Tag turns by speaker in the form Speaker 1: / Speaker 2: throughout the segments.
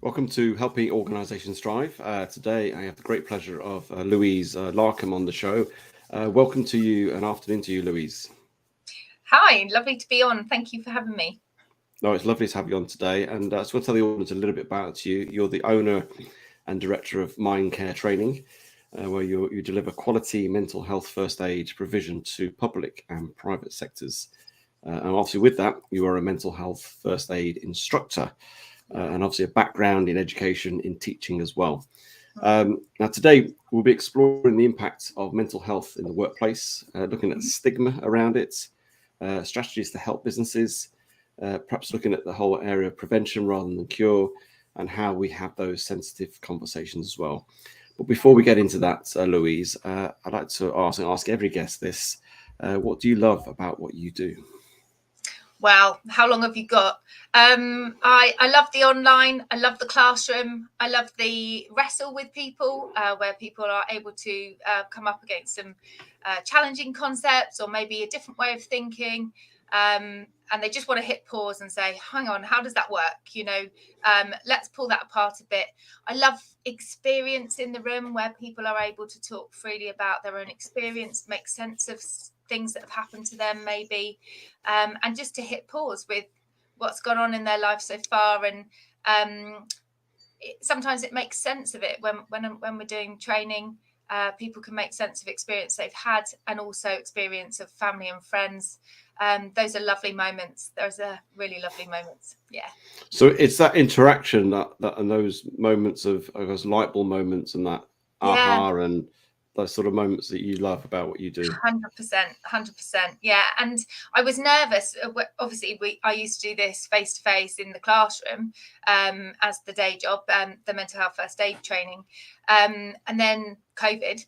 Speaker 1: Welcome to Helping Organisations Thrive. Today, I have the great pleasure of Louise Larkum on the show. Welcome to you and afternoon to you, Louise.
Speaker 2: Hi, lovely to be on. Thank you for having me.
Speaker 1: No, it's lovely to have you on today. And I just want to tell the audience a little bit about you. You're the owner and director of Mind Care Training, where you deliver quality mental health first aid provision to public and private sectors. And obviously, with that, you are a mental health first aid instructor. And obviously a background in education, in teaching as well. Now, today we'll be exploring the impact of mental health in the workplace, looking at stigma around it, strategies to help businesses, perhaps looking at the whole area of prevention rather than cure, and how we have those sensitive conversations as well. But before we get into that, Louise, I'd like to ask every guest this: what do you love about what you do?
Speaker 2: Wow, how long have you got? I love the online. I love the classroom. I love the wrestle with people, where people are able to come up against some challenging concepts or maybe a different way of thinking. And they just want to hit pause and say, hang on, how does that work? Let's pull that apart a bit. I love experience in the room where people are able to talk freely about their own experience, make sense of things that have happened to them maybe, and just to hit pause with what's gone on in their life so far. And sometimes it makes sense of it when we're doing training. People can make sense of experience they've had and also experience of family and friends. Those are lovely moments. Those are really lovely moments. Yeah.
Speaker 1: So it's that interaction that and those moments of those light bulb moments and that
Speaker 2: Yeah.
Speaker 1: aha and those sort of moments that you love about what you do.
Speaker 2: 100%. Yeah. And I was nervous. Obviously, I used to do this face to face in the classroom as the day job, the mental health first aid training, and then COVID.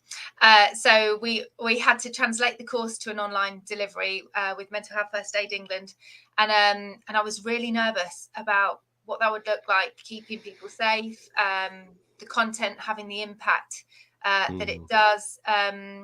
Speaker 2: So we had to translate the course to an online delivery with Mental Health First Aid England, and I was really nervous about what that would look like, keeping people safe, the content having the impact that it does. I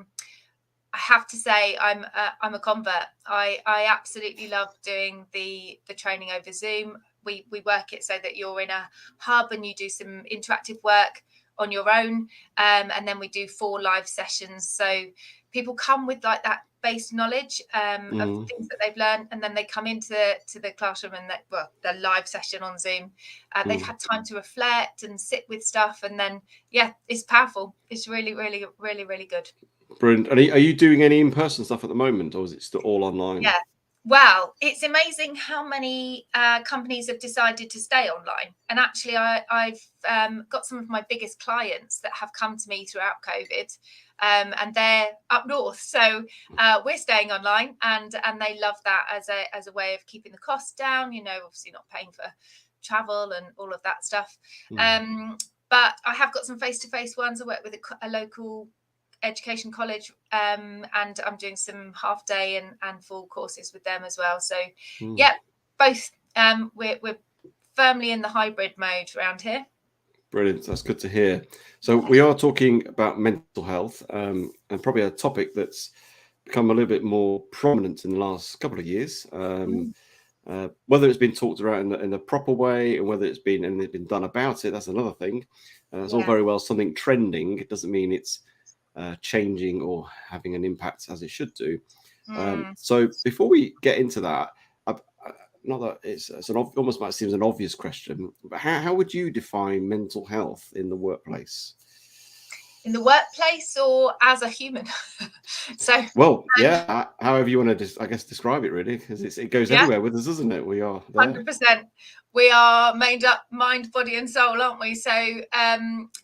Speaker 2: have to say, I'm a convert. I absolutely love doing the training over Zoom. We work it so that you're in a hub and you do some interactive work on your own, and then we do 4 live sessions. So people come with like that base knowledge of things that they've learned, and then they come into the classroom and the live session on Zoom. They've had time to reflect and sit with stuff, and then it's powerful. It's really, really, really, really good.
Speaker 1: Brilliant. And are you doing any in-person stuff at the moment, or is it still all online?
Speaker 2: Yeah. Well, it's amazing how many companies have decided to stay online. And actually, I've got some of my biggest clients that have come to me throughout COVID, and they're up north. So we're staying online, and they love that as a way of keeping the costs down. Obviously not paying for travel and all of that stuff. But I have got some face-to-face ones. I work with a local education college, and I'm doing some half day and full courses with them as well. So both. We're firmly in the hybrid mode around here.
Speaker 1: Brilliant. That's good to hear. So we are talking about mental health, and probably a topic that's become a little bit more prominent in the last couple of years. Whether it's been talked about in the proper way and whether it's been done about it, that's another thing. It's all very well something trending. It doesn't mean it's changing or having an impact as it should do. So before we get into that, not that it's almost might seem an obvious question, but how would you define mental health in the workplace?
Speaker 2: In the workplace or as a human? So
Speaker 1: however you want to describe it, really, because it goes everywhere with us, doesn't it? We are there.
Speaker 2: 100%. We are made up mind, body and soul, aren't we? So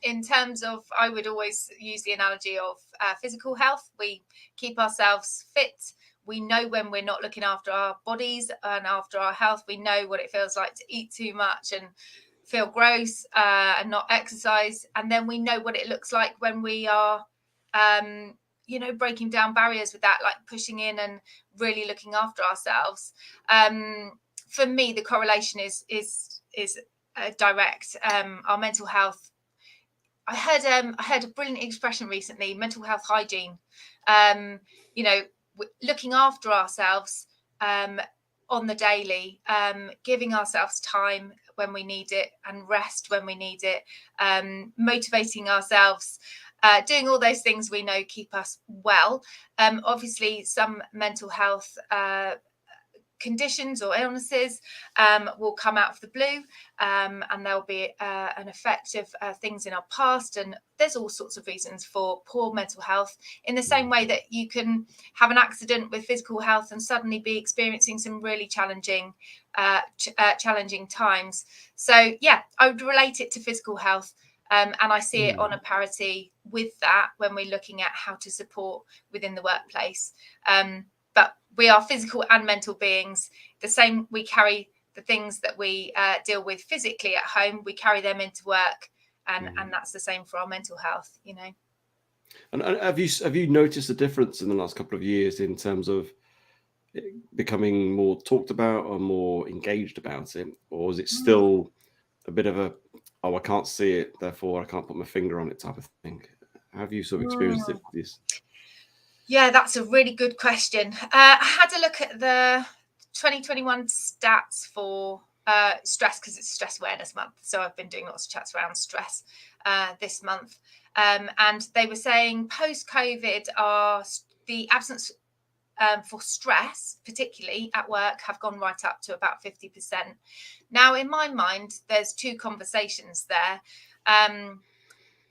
Speaker 2: in terms of, I would always use the analogy of physical health. We keep ourselves fit. We know when we're not looking after our bodies and after our health. We know what it feels like to eat too much and feel gross and not exercise. And then we know what it looks like when we are breaking down barriers with that, like pushing in and really looking after ourselves. For me, the correlation is direct. Our mental health. I heard a brilliant expression recently: mental health hygiene. Looking after ourselves on the daily, giving ourselves time, when we need it and rest when we need it, motivating ourselves, doing all those things we know keep us well. Obviously, some mental health conditions or illnesses will come out of the blue, and there'll be an effect of things in our past, and there's all sorts of reasons for poor mental health, in the same way that you can have an accident with physical health and suddenly be experiencing some really challenging times. So yeah, I would relate it to physical health, and I see it on a parity with that when we're looking at how to support within the workplace. But we are physical and mental beings. The same, we carry the things that we deal with physically at home, we carry them into work, and that's the same for our mental health, you know.
Speaker 1: And have you noticed a difference in the last couple of years in terms of it becoming more talked about or more engaged about it, or is it still a bit of a, oh, I can't see it, therefore I can't put my finger on it type of thing? Have you sort of experienced it, this?
Speaker 2: Yeah, that's a really good question. I had a look at the 2021 stats for stress, because it's Stress Awareness Month. So I've been doing lots of chats around stress this month. And they were saying post-COVID, the absence for stress, particularly at work, have gone right up to about 50%. Now, in my mind, there's two conversations there.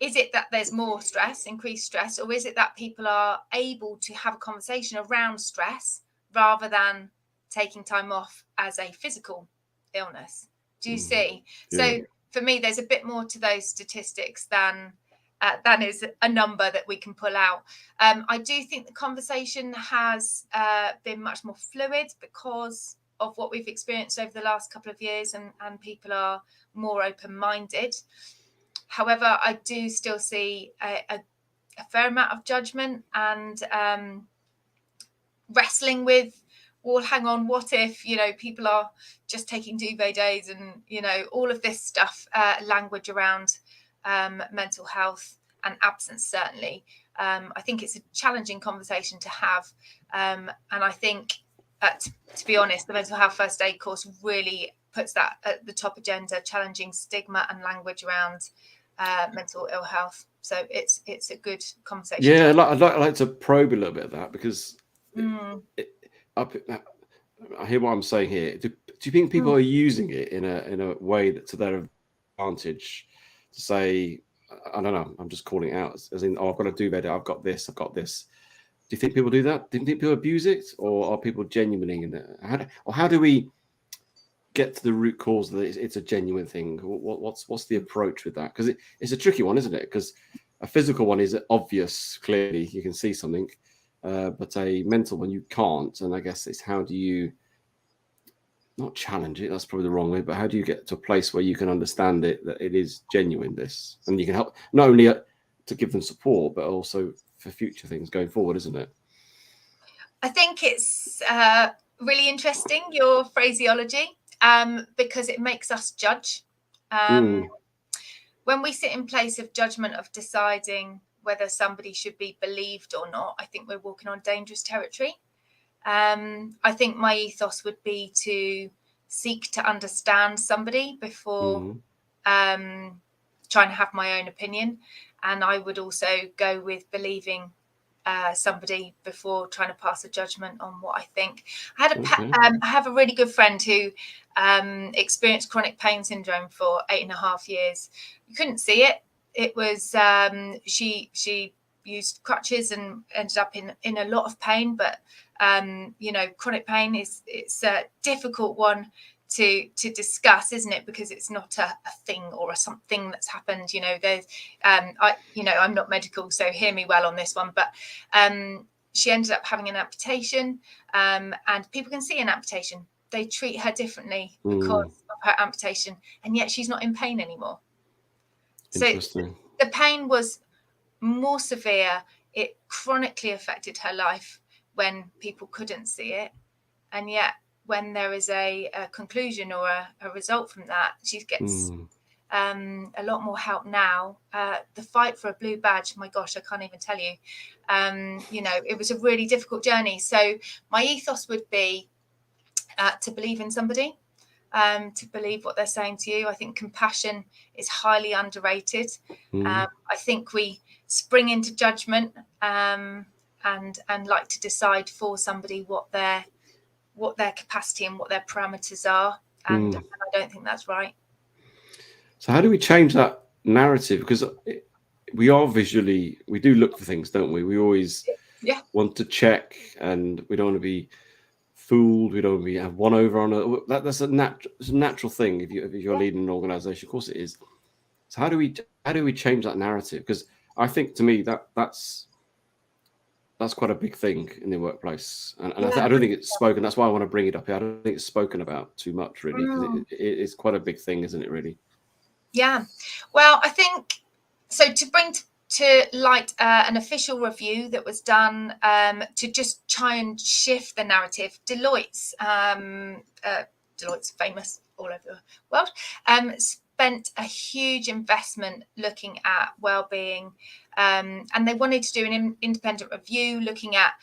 Speaker 2: Is it that there's more stress, increased stress, or is it that people are able to have a conversation around stress rather than taking time off as a physical illness? Do you see?
Speaker 1: Yeah.
Speaker 2: So for me, there's a bit more to those statistics than is a number that we can pull out. I do think the conversation has been much more fluid because of what we've experienced over the last couple of years, and people are more open-minded. However, I do still see a fair amount of judgment and wrestling with, well, hang on, what if, you know, people are just taking duvet days, and, you know, all of this stuff, language around mental health and absence, certainly. I think it's a challenging conversation to have. And I think, to be honest, the mental health first aid course really puts that at the top agenda, challenging stigma and language around mental ill health. So it's a good conversation.
Speaker 1: Yeah, I'd like to probe a little bit of that, because I hear what I'm saying here. Do you think people are using it in a way that to their advantage, to say, I don't know, I'm just calling it out as in, oh, I've got to do better, I've got this. Do you think people do that? Do you think people abuse it, or are people genuinely in it? How do we get to the root cause that it's a genuine thing? What's the approach with that? Because it's a tricky one, isn't it? Because a physical one is obvious, clearly you can see something, but a mental one you can't. And I guess it's, how do you not challenge it? That's probably the wrong way, but how do you get to a place where you can understand it, that it is genuine, this, and you can help not only to give them support, but also for future things going forward, isn't it?
Speaker 2: I think it's really interesting, your phraseology, because it makes us judge. When we sit in place of judgment, of deciding whether somebody should be believed or not, I think we're walking on dangerous territory. I think my ethos would be to seek to understand somebody before trying to have my own opinion. And I would also go with believing somebody before trying to pass a judgment on what I think. I have a really good friend who experienced chronic pain syndrome for 8.5 years. You couldn't see it. It was she used crutches and ended up in a lot of pain. But you know, chronic pain it's a difficult one to discuss, isn't it? Because it's not a thing or something that's happened. You know, there's I'm not medical, so hear me well on this one. But she ended up having an amputation, and people can see an amputation. They treat her differently because of her amputation, and yet she's not in pain anymore. So the pain was more severe. It chronically affected her life when people couldn't see it, and yet when there is a conclusion or a result from that, she gets a lot more help now. The fight for a blue badge, my gosh, I can't even tell you. You know, it was a really difficult journey. So my ethos would be to believe in somebody, to believe what they're saying to you. I think compassion is highly underrated. I think we spring into judgment and like to decide for somebody what their capacity and what their parameters are, and I don't think that's right.
Speaker 1: So how do we change that narrative? Because we do look for things, don't we? We always want to check, and we don't want to be fooled. We don't want to have one over on a. That's a natural thing if you're leading an organization. Of course it is. So how do we change that narrative? Because I think, to me, that's quite a big thing in the workplace, and I don't think it's spoken. That's why I want to bring it up here. I don't think it's spoken about too much, really, because it's quite a big thing, isn't it? Really.
Speaker 2: Yeah. Well, I think so. To bring to light an official review that was done to just try and shift the narrative. Deloitte's famous all over the world, spent a huge investment looking at well-being, and they wanted to do an independent review looking at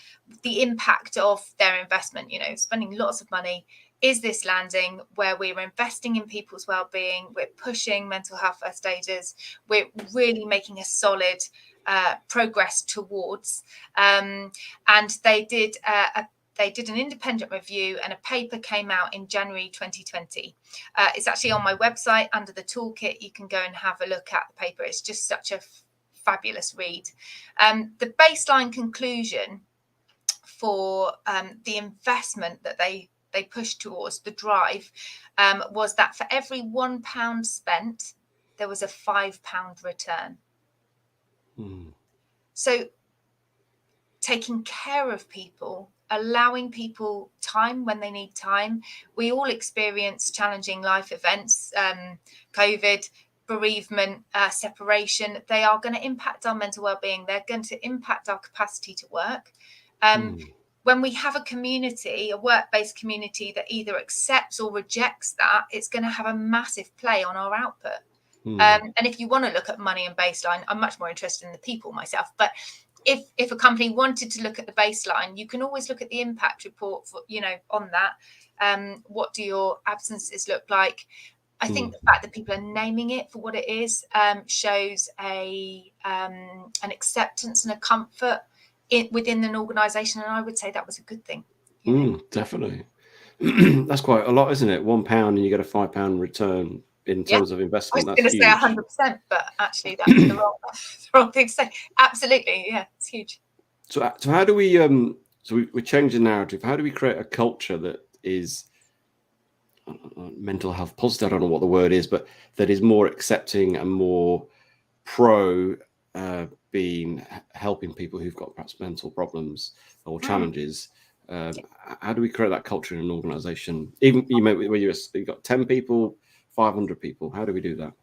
Speaker 2: the impact of their investment, spending lots of money. Is this landing where we're investing in people's well-being? We're pushing mental health first aiders. We're really making a solid progress towards. And they did an independent review, and a paper came out in January 2020. It's actually on my website under the toolkit. You can go and have a look at the paper. It's just such a fabulous read. The baseline conclusion for the investment that they pushed towards, the drive, was that for every £1 spent, there was a £5 return. So taking care of people, allowing people time when they need time. We all experience challenging life events, COVID, bereavement, separation. They are going to impact our mental well-being. They're going to impact our capacity to work. When we have a community, a work-based community that either accepts or rejects that, it's going to have a massive play on our output. And if you want to look at money and baseline, I'm much more interested in the people myself. But if a company wanted to look at the baseline, you can always look at the impact report for, on that. What do your absences look like? I think the fact that people are naming it for what it is shows an acceptance and a comfort within an organisation, and I would say that was a good thing.
Speaker 1: Definitely. That's quite a lot, isn't it? £1 and you get a £5 return in terms of investment.
Speaker 2: I was going to say 100%, but actually that's the wrong thing to say. Absolutely, yeah, it's huge.
Speaker 1: So how do we we change the narrative? How do we create a culture that is mental health positive? I don't know what the word is, but that is more accepting and more pro being helping people who've got perhaps mental problems or challenges. How do we create that culture in an organization? Even where you've got 10 people, 500 people, how do we do that?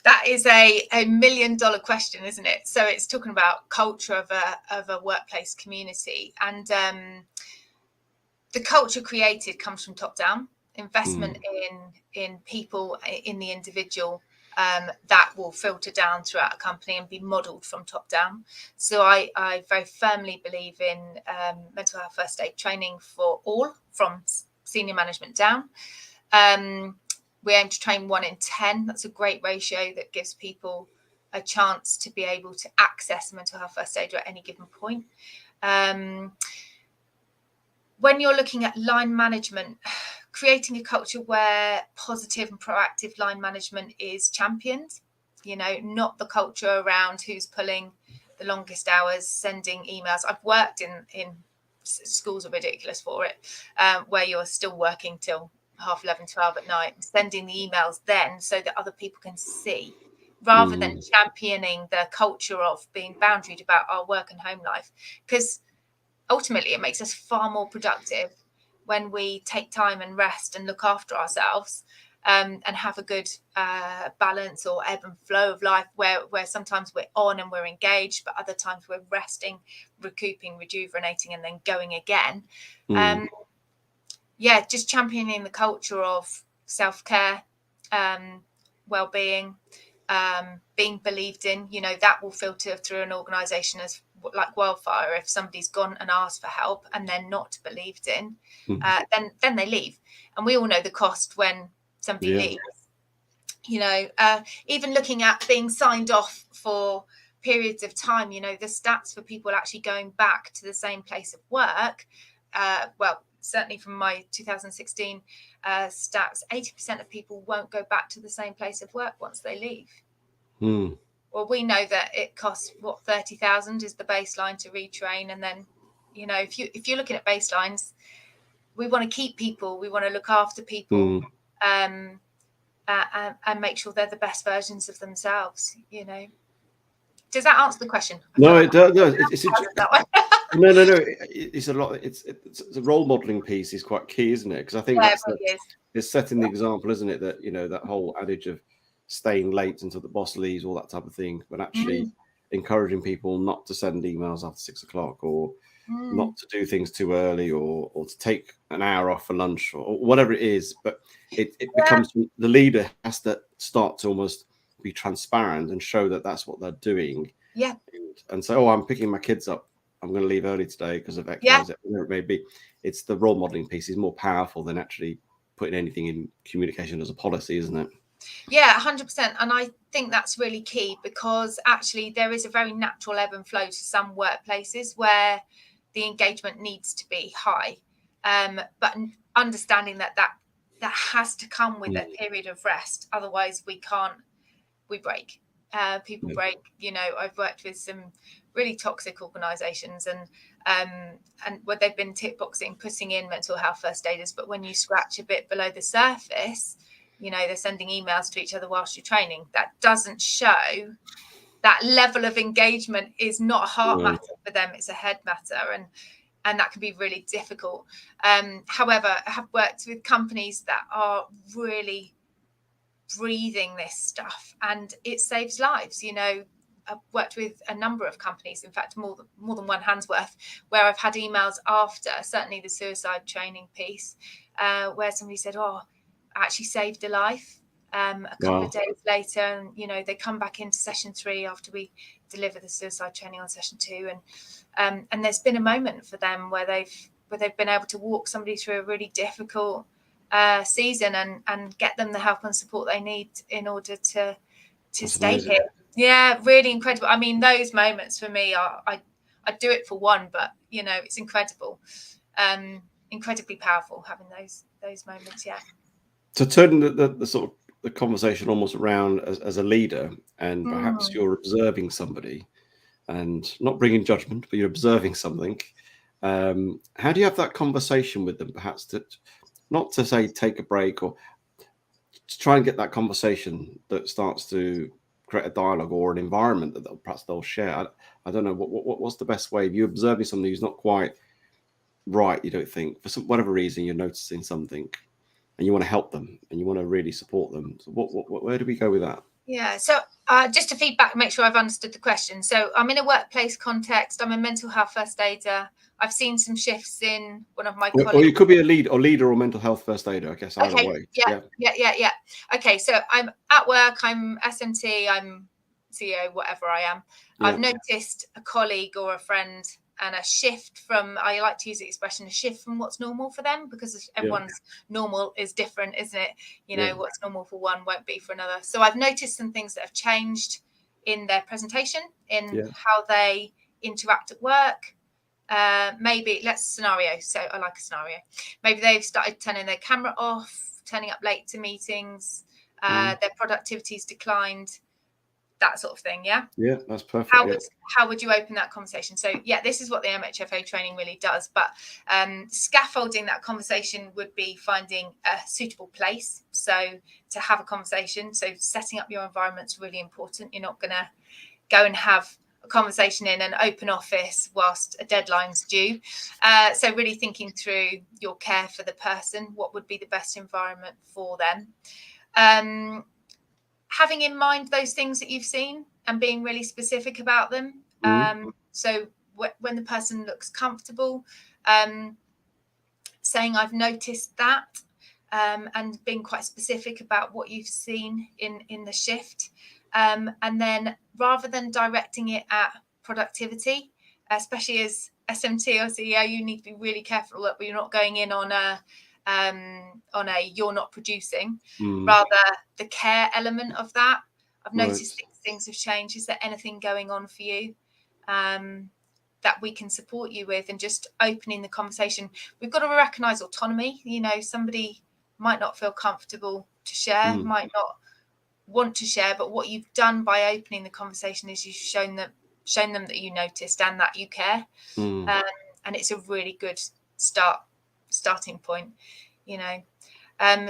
Speaker 2: That is a $1 million question, isn't it? So it's talking about culture of a workplace community, and the culture created comes from top down. Investment in people, in the individual, that will filter down throughout a company and be modelled from top down. So I very firmly believe in mental health first aid training for all, from senior management down. We aim to train 1 in 10. That's a great ratio that gives people a chance to be able to access mental health first aid at any given point. When you're looking at line management, creating a culture where positive and proactive line management is championed, not the culture around who's pulling the longest hours, sending emails. I've worked in schools are ridiculous for it, where you're still working till 11:30, 12 at night, sending the emails then so that other people can see, rather than championing the culture of being boundaried about our work and home life. Because ultimately it makes us far more productive when we take time and rest and look after ourselves, and have a good balance or ebb and flow of life, where sometimes we're on and we're engaged, but other times we're resting, recouping, rejuvenating, and then going again. Just championing the culture of self-care, well-being, being believed in, that will filter through an organisation as like wildfire if somebody's gone and asked for help and they're not believed in. Then they leave, and we all know the cost when somebody leaves. You know, even looking at being signed off for periods of time, you know, the stats for people actually going back to the same place of work, well, certainly from my 2016 stats, 80% of people won't go back to the same place of work once they leave. Well, we know that it costs, what, 30,000 is the baseline to retrain. And then, you know, if you're looking at baselines, we want to keep people, we want to look after people, and make sure they're the best versions of themselves, you know. Does that answer the question?
Speaker 1: No, it does. No, no. It's a lot. It's the role modeling piece is quite key, isn't it? Because I think it's setting the example, isn't it? That, you know, that whole adage of staying late until the boss leaves, all that type of thing, but actually encouraging people not to send emails after 6 o'clock, or not to do things too early, or to take an hour off for lunch, or whatever it is. But it becomes, the leader has to start to almost be transparent and show that that's what they're doing. And say, oh, I'm picking my kids up, I'm going to leave early today because of X, Y, Z, whatever it may be. It's the role modeling piece is more powerful than actually putting anything in communication as a policy, isn't it?
Speaker 2: Yeah, 100%. And I think that's really key, because actually there is a very natural ebb and flow to some workplaces where the engagement needs to be high, but understanding that has to come with a period of rest. Otherwise we break. People break. You know, I've worked with some really toxic organizations, and where they've been tick boxing, putting in mental health first aiders, but when you scratch a bit below the surface, you know, they're sending emails to each other whilst you're training. That doesn't show that level of engagement is not a heart matter for them, it's a head matter, and that can be really difficult. However, I have worked with companies that are really breathing this stuff, and it saves lives. You know, I've worked with a number of companies, in fact more than one hand's worth, where I've had emails after, certainly the suicide training piece, where somebody said, oh, I actually saved a life. A couple of days later, and you know, they come back into session 3 after we deliver the suicide training on session 2, and there's been a moment for them where they've been able to walk somebody through a really difficult season and get them the help and support they need in order to stay here. Yeah, really incredible. I mean, those moments for me are, I do it for one, but you know, it's incredible, incredibly powerful having those moments. Yeah.
Speaker 1: So turning the sort of the conversation almost around as a leader, and perhaps you're observing somebody and not bringing judgment, but you're observing something. How do you have that conversation with them? Perhaps not to say take a break, or to try and get that conversation that starts to create a dialogue or an environment that perhaps they'll share. I don't know what's the best way. If you're observing somebody who's not quite right, you don't think, for whatever reason you're noticing something, and you want to help them and you want to really support them. So where do we go with that?
Speaker 2: Yeah, so just to feedback, make sure I've understood the question. So I'm in a workplace context. I'm a mental health first aider. I've seen some shifts in one of my colleagues.
Speaker 1: Or you could be a leader or mental health first aider, I guess, either way.
Speaker 2: Yeah. Okay, so I'm at work, I'm SMT, I'm CEO, whatever I am. I've noticed a colleague or a friend and a shift from, I like to use the expression, a shift from what's normal for them, because everyone's normal is different, isn't it? You know, what's normal for one won't be for another. So I've noticed some things that have changed in their presentation, in how they interact at work. Maybe let's scenario. So I like a scenario. Maybe they've started turning their camera off, turning up late to meetings, their productivity's declined, that sort of thing. Yeah,
Speaker 1: that's perfect.
Speaker 2: How would you open that conversation? So this is what the MHFA training really does, but scaffolding that conversation would be finding a suitable place so to have a conversation. So setting up your environment's really important. You're not going to go and have a conversation in an open office whilst a deadline's due. So really thinking through your care for the person, what would be the best environment for them. Having in mind those things that you've seen and being really specific about them. So when the person looks comfortable, saying I've noticed that, and being quite specific about what you've seen in the shift. And then rather than directing it at productivity, especially as SMT or CEO, you need to be really careful that you're not going in on a you're not producing, rather the care element of that. I've noticed things have changed. Is there anything going on for you that we can support you with? And just opening the conversation. We've got to recognize autonomy. You know, somebody might not feel comfortable to share, might not want to share, but what you've done by opening the conversation is you've shown them that you noticed and that you care. And it's a really good starting point, you know.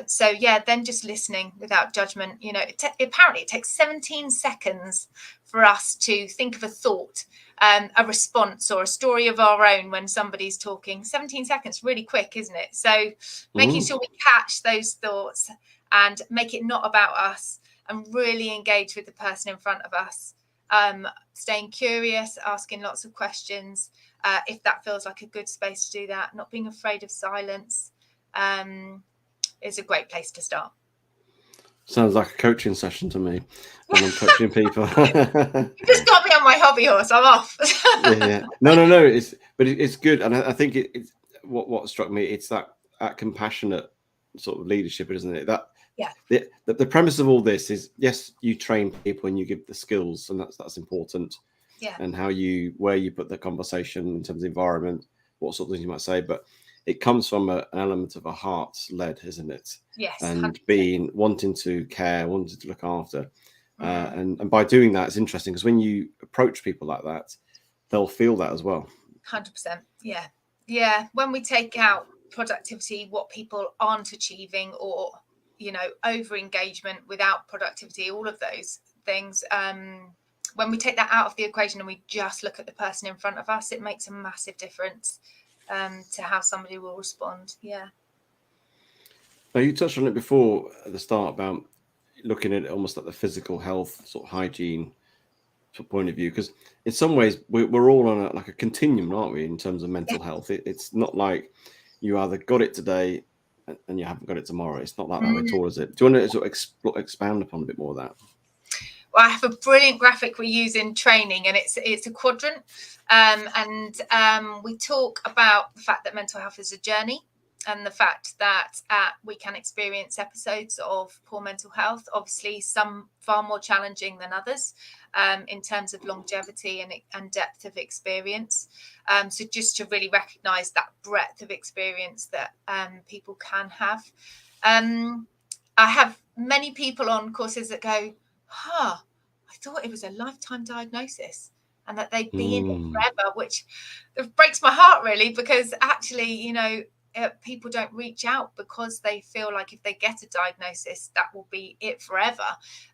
Speaker 2: So yeah, then just listening without judgment. You know, apparently it takes 17 seconds for us to think of a thought, a response, or a story of our own when somebody's talking. 17 seconds, really quick, isn't it? So making sure we catch those thoughts and make it not about us, and really engage with the person in front of us. Staying curious, asking lots of questions, if that feels like a good space to do that. Not being afraid of silence is a great place to start.
Speaker 1: Sounds like a coaching session to me when I'm coaching people.
Speaker 2: You just got me on my hobby horse. I'm off.
Speaker 1: Yeah. No. It's good, and I think it's what struck me. It's that compassionate sort of leadership, isn't it? That the premise of all this is, yes, you train people and you give the skills, and that's important.
Speaker 2: Yeah.
Speaker 1: And where you put the conversation in terms of environment, what sort of things you might say, but it comes from an element of a heart-led, isn't it?
Speaker 2: Yes.
Speaker 1: And wanting to care, wanting to look after. And by doing that, it's interesting because when you approach people like that, they'll feel that as well.
Speaker 2: 100%. Yeah. Yeah. When we take out productivity, what people aren't achieving, or, you know, over engagement without productivity, all of those things, when we take that out of the equation and we just look at the person in front of us, it makes a massive difference to how somebody will respond. Yeah.
Speaker 1: Now, you touched on it before at the start about looking at it almost like the physical health sort of hygiene point of view, because in some ways we're all on a continuum, aren't we, in terms of mental health? It's not like you either got it today and you haven't got it tomorrow. It's not like that at all, is it? Do you want to sort of expand upon a bit more of that?
Speaker 2: Well, I have a brilliant graphic we use in training, and it's a quadrant, and we talk about the fact that mental health is a journey, and the fact that we can experience episodes of poor mental health, obviously some far more challenging than others, in terms of longevity and depth of experience. So just to really recognise that breadth of experience that people can have. I have many people on courses that go, I thought it was a lifetime diagnosis and that they'd be in it forever, which breaks my heart, really, because actually, you know, people don't reach out because they feel like if they get a diagnosis, that will be it forever.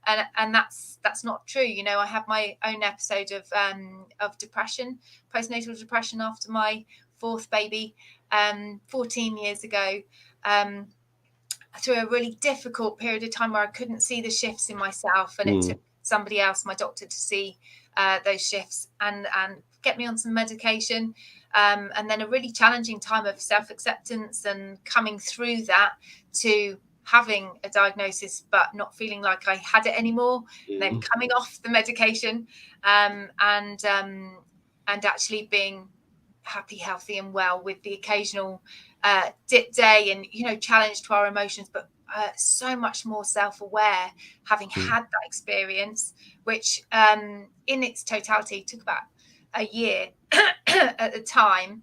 Speaker 2: And that's not true. You know, I have my own episode of depression, postnatal depression, after my fourth baby, 14 years ago. Through a really difficult period of time where I couldn't see the shifts in myself, and it took somebody else, my doctor, to see those shifts and get me on some medication, and then a really challenging time of self-acceptance and coming through that to having a diagnosis but not feeling like I had it anymore, and then coming off the medication, and actually being happy, healthy and well, with the occasional dip day and, you know, challenge to our emotions, but so much more self-aware, having had that experience, which in its totality took about a year at the time,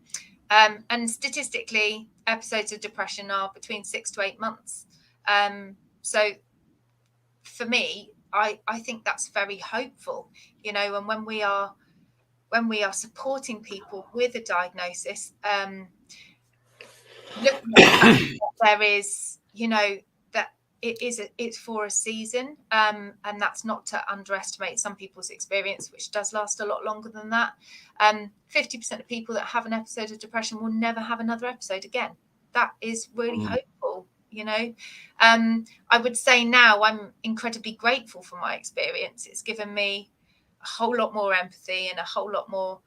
Speaker 2: and statistically episodes of depression are between 6 to 8 months. So for me, I think that's very hopeful, you know. And when we are supporting people with a diagnosis, looking at the fact that there is, you know, that it's for a season, and that's not to underestimate some people's experience, which does last a lot longer than that. 50% of people that have an episode of depression will never have another episode again. That is really hopeful, you know. I would say now I'm incredibly grateful for my experience. It's given me a whole lot more empathy and a whole lot more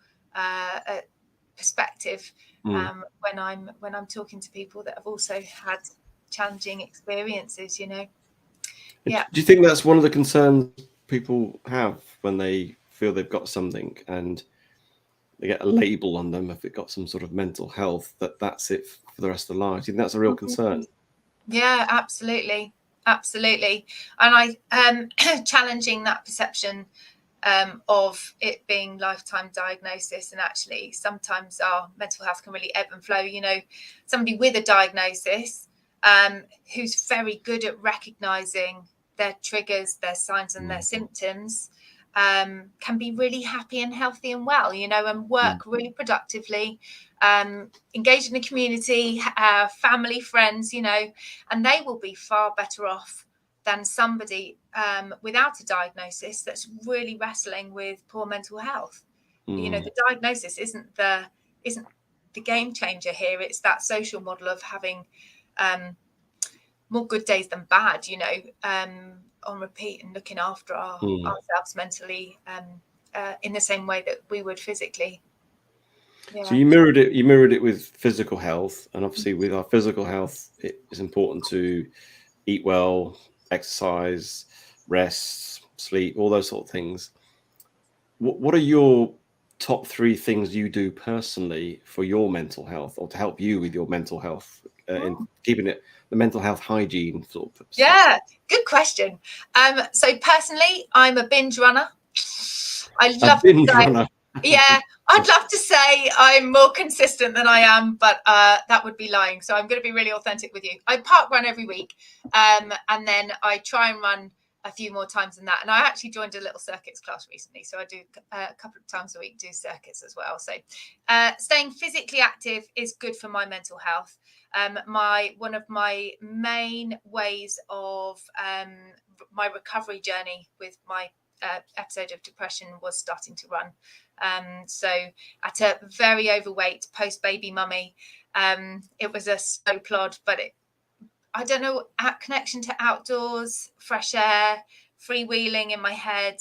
Speaker 2: perspective when I'm talking to people that have also had challenging experiences, you know. Yeah.
Speaker 1: Do you think that's one of the concerns people have when they feel they've got something and they get a label on them if they've got some sort of mental health, that's it for the rest of their lives. I think that's a real concern.
Speaker 2: Yeah, absolutely. Absolutely. And I challenging that perception of it being lifetime diagnosis, and actually sometimes our mental health can really ebb and flow. You know, somebody with a diagnosis who's very good at recognizing their triggers, their signs and their symptoms, can be really happy and healthy and well, you know, and work really productively, engage in the community, family, friends, you know, and they will be far better off than somebody without a diagnosis that's really wrestling with poor mental health. You know, the diagnosis isn't the game changer here. It's that social model of having more good days than bad, you know, on repeat, and looking after ourselves mentally in the same way that we would physically. Yeah.
Speaker 1: So you mirrored it with physical health, and obviously with our physical health, it is important to eat well, exercise, rest, sleep, all those sort of things. What are your top 3 things you do personally for your mental health, or to help you with your mental health, in keeping it the mental health hygiene sort of stuff?
Speaker 2: Yeah, good question. So personally, I'm a binge runner. I love
Speaker 1: binge runner.
Speaker 2: Yeah, I'd love to say I'm more consistent than I am, but that would be lying. So I'm going to be really authentic with you. I park run every week, and then I try and run a few more times than that. And I actually joined a little circuits class recently, so I do a couple of times a week do circuits as well. So staying physically active is good for my mental health. One of my main ways of my recovery journey with my episode of depression was starting to run. So at a very overweight post-baby mummy, it was a slow plod, but I don't know, connection to outdoors, fresh air, freewheeling in my head,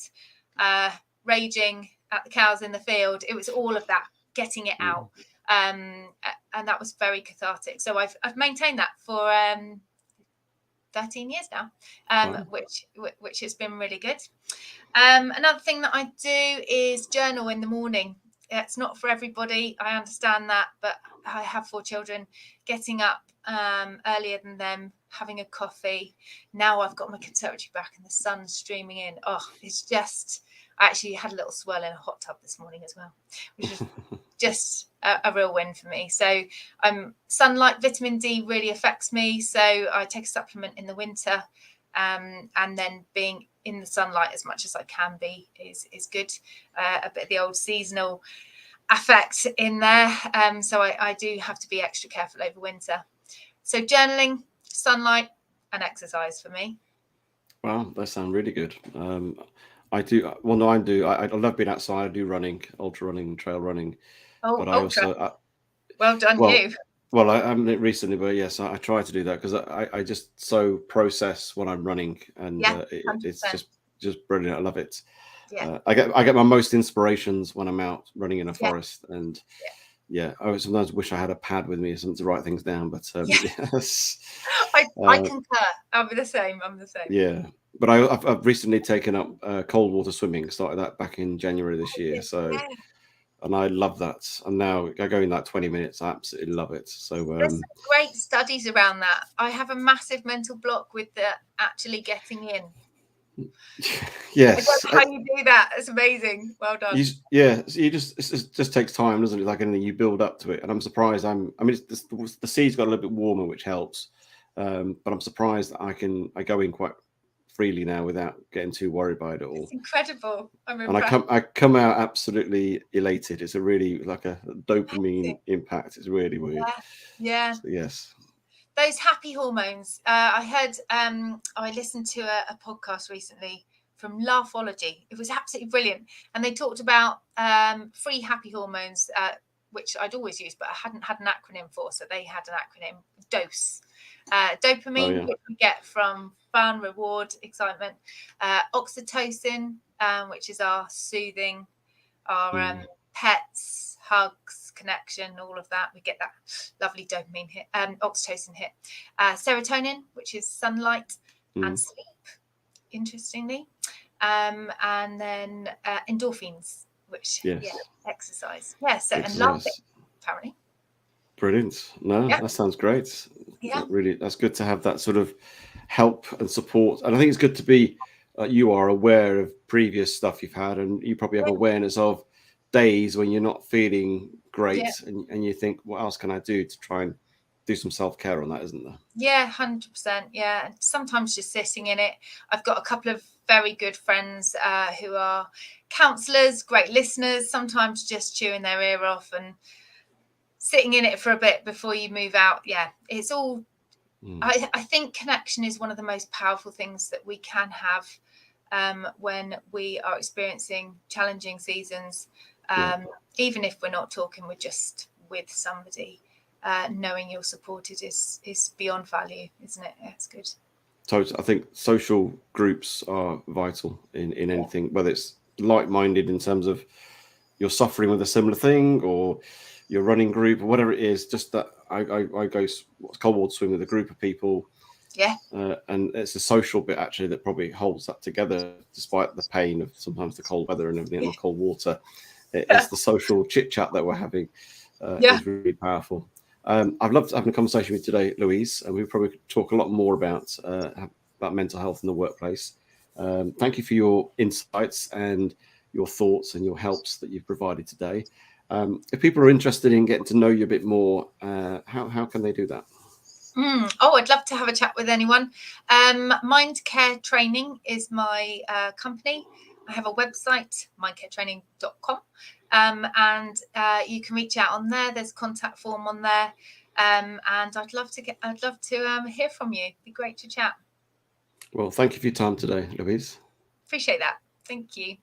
Speaker 2: raging at the cows in the field. It was all of that, getting it out. And that was very cathartic. So I've maintained that for 13 years now,
Speaker 1: Wow.
Speaker 2: which has been really good. Another thing that I do is journal in the morning. It's not for everybody, I understand that, but I have 4 children. Getting up earlier than them, having a coffee. Now I've got my conservatory back and the sun's streaming in. Oh, it's just, I actually had a little swirl in a hot tub this morning as well, which is just a real win for me. So sunlight, vitamin D really affects me. So I take a supplement in the winter, and then being in the sunlight as much as I can be is good. A bit of the old seasonal affect in there. So I do have to be extra careful over winter. So journaling, sunlight, and exercise for me.
Speaker 1: Wow, that sounds really good. I do. Well, no, I do. I love being outside. I do running, ultra running, trail running.
Speaker 2: Oh,
Speaker 1: But
Speaker 2: ultra.
Speaker 1: I also,
Speaker 2: Well done, you.
Speaker 1: well, I haven't it recently, but yes, I try to do that because I just so process when I'm running, and
Speaker 2: Yeah,
Speaker 1: it's just brilliant. I love it.
Speaker 2: Yeah.
Speaker 1: I get my most inspirations when I'm out running in a
Speaker 2: Yeah.
Speaker 1: forest, and yeah, I sometimes wish I had a pad with me or something to write things down. But yes,
Speaker 2: I concur. I'm the same.
Speaker 1: yeah. But I've recently taken up cold water swimming. Started that back in January this year. So.
Speaker 2: Yeah.
Speaker 1: And I love that. And now I go in like 20 minutes. I absolutely love it. So
Speaker 2: There's some great studies around that. I have a massive mental block with the actually getting in.
Speaker 1: yes,
Speaker 2: I don't know how you do that. It's amazing. Well done.
Speaker 1: It just takes time, doesn't it? Like anything, you build up to it. And I'm surprised. I mean, the sea's got a little bit warmer, which helps. But I'm surprised that I go in quite freely now without getting too worried by it at all.
Speaker 2: It's incredible. I'm
Speaker 1: impressed. And I come out absolutely elated. It's a really like a dopamine impact. It's really weird.
Speaker 2: Yeah.
Speaker 1: So, yes.
Speaker 2: Those happy hormones. I heard. I listened to a podcast recently from Laughology. It was absolutely brilliant, and they talked about 3 happy hormones, which I'd always used, but I hadn't had an acronym for. So they had an acronym: DOSE. Dopamine, which we get from fun, reward, excitement. Oxytocin, which is our soothing, our pets, hugs, connection, all of that. We get that lovely dopamine hit, oxytocin hit. Serotonin, which is sunlight and sleep, interestingly. And then endorphins, which
Speaker 1: Yes.
Speaker 2: exercise. So and
Speaker 1: Exercise.
Speaker 2: laughing, apparently.
Speaker 1: Brilliant. No,
Speaker 2: Yeah.
Speaker 1: that sounds great.
Speaker 2: Yeah.
Speaker 1: That's good to have that sort of help and support. And I think it's good to be, you are aware of previous stuff you've had, and you probably have awareness of days when you're not feeling great, and you think, what else can I do to try and do some self-care on that, isn't there?
Speaker 2: Yeah, 100%. Yeah. And sometimes just sitting in it. I've got a couple of very good friends who are counsellors, great listeners, sometimes just chewing their ear off and sitting in it for a bit before you move out. Yeah, it's all, I think connection is one of the most powerful things that we can have when we are experiencing challenging seasons. Even if we're not talking, we're just with somebody. Knowing you're supported is beyond value, isn't it? It's good.
Speaker 1: Totally. I think social groups are vital in anything, whether it's like-minded in terms of you're suffering with a similar thing, or your running group, or whatever it is. Just that I go cold water swim with a group of people.
Speaker 2: Yeah.
Speaker 1: And it's the social bit actually that probably holds that together, despite the pain of sometimes the cold weather and everything and the cold water. It's the social chit chat that we're having is really powerful. I've loved having a conversation with you today, Louise, and we probably could talk a lot more about mental health in the workplace. Thank you for your insights and your thoughts and your helps that you've provided today. If people are interested in getting to know you a bit more, how can they do that?
Speaker 2: I'd love to have a chat with anyone. Mind Care Training is my company. I have a website, mindcaretraining.com, and you can reach out on there. There's a contact form on there, and I'd love to hear from you. It'd be great to chat.
Speaker 1: Well, thank you for your time today, Louise.
Speaker 2: Appreciate that. Thank you.